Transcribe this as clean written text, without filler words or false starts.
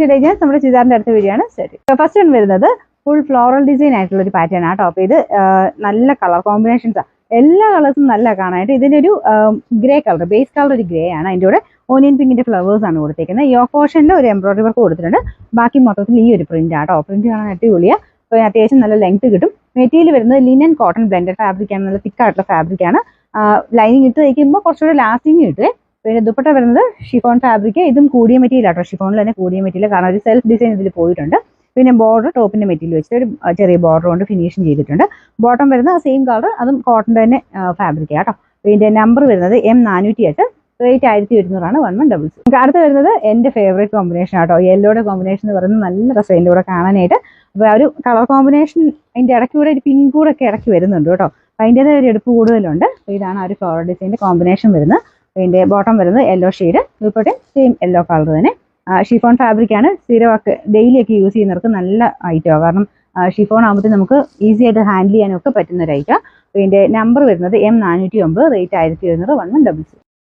Today ഞാൻ നമ്മുടെ ചുരിദാറിന്റെ അടുത്ത വീഡിയോ ആണ്. ശരി, ഫസ്റ്റ് വൺ വരുന്നത് ഫുൾ ഫ്ലോറൽ ഡിസൈൻ ആയിട്ടുള്ള ഒരു പാറ്റേൺ ആണ് കേട്ടോ. അപ്പോൾ ഇത് നല്ല കളർ കോമ്പിനേഷൻസ്, എല്ലാ കളേഴ്സും നല്ല കാണാനായിട്ട്. ഇതിന്റെ ഒരു ഗ്രേ കളർ, ബേസ് കളർ ഒരു ഗ്രേ ആണ്. അതിൻ്റെ കൂടെ ഓനിയൻ പിങ്കിന്റെ ഫ്ലവേഴ്സ് ആണ് കൊടുത്തേക്കുന്നത്. യോക്ക് പോർഷനിൽ ഒരു എംബ്രോയിഡറി വർക്ക് കൊടുത്തിട്ടുണ്ട്. ബാക്കി മൊത്തത്തിൽ ഈ ഒരു പ്രിന്റ് ആട്ടോ. പ്രിന്റ് കാണാൻ അടിപൊളിയാണ്. അപ്പോൾ അത്യാവശ്യം നല്ല ലെങ്ത് കിട്ടും. മെറ്റീരിയൽ വരുന്നത് ലിനൻ കോട്ടൺ ബ്ലെൻഡഡ് ഫാബ്രിക് ആണ്. നല്ല തിക്കായിട്ടുള്ള ഫാബ്രിക് ആണ്. ലൈനിങ് ഇട്ട് തയ്ക്കുമ്പോൾ കുറച്ചുകൂടെ ലാസ്റ്റിങ് കിട്ടും. പിന്നെ ദുപ്പട്ട വരുന്നത് ഷിഫോൺ ഫാബ്രിക്. ഇതും കൂടിയ മെറ്റീരിയൽ ആട്ടോ. ഷിഫോണിൽ തന്നെ കൂടിയ മെറ്റീരിയൽ, കാരണം ഒരു സെൽഫ് ഡിസൈൻ ഇതിൽ പോയിട്ടുണ്ട്. പിന്നെ ബോർഡർ ടോപ്പിന്റെ മെറ്റീരിയൽ വെച്ചിട്ട് ഒരു ചെറിയ ബോർഡർ കൊണ്ട് ഫിനിഷിങ് ചെയ്തിട്ടുണ്ട്. ബോട്ടം വരുന്ന സെയിം കളർ, അതും കോട്ടൻ്റെ തന്നെ ഫാബ്രിക് ആട്ടോ. പിന്നെ നമ്പർ വരുന്നത് M408, റേറ്റ് 1100 1166. നമുക്ക് അടുത്ത് വരുന്നത് എൻ്റെ ഫേവറേറ്റ് കോമ്പിനേഷൻ ആട്ടോ. യെല്ലോയുടെ കോമ്പിനേഷൻ എന്ന് പറയുന്നത് നല്ല രസം അതിൻ്റെ കൂടെ കാണാനായിട്ട്. അപ്പോൾ ആ ഒരു കളർ കോമ്പിനേഷൻ അതിൻ്റെ ഇടയ്ക്ക് കൂടെ ഒരു പിങ്ക് കൂടെ ഒക്കെ ഇടയ്ക്ക് വരുന്നുണ്ട് കേട്ടോ. അപ്പോൾ അതിൻ്റെതായ ഒരു എടുപ്പ് കൂടുതലുണ്ട്. അപ്പോൾ ഇതാണ് ആ ഒരു ഫ്ലോറൽ ഡിസൈൻ്റെ കോമ്പിനേഷൻ വരുന്നത്. അതിൻ്റെ ബോട്ടം വരുന്നത് yellow shade, dupatta same yellow colour തന്നെ. ഷിഫോൺ ഫാബ്രിക് ആണ്. സ്ഥിരമൊക്കെ ഡെയിലി ഒക്കെ യൂസ് ചെയ്യുന്നവർക്ക് നല്ല ഐറ്റമാണ്. കാരണം ഷിഫോൺ ആകുമ്പോഴത്തേക്ക് നമുക്ക് ഈസി ആയിട്ട് ഹാൻഡിൽ ചെയ്യാനൊക്കെ പറ്റുന്ന ഒരു ഐറ്റം. ഇതിൻ്റെ നമ്പർ വരുന്നത് M409, റേറ്റ് 1700 1166.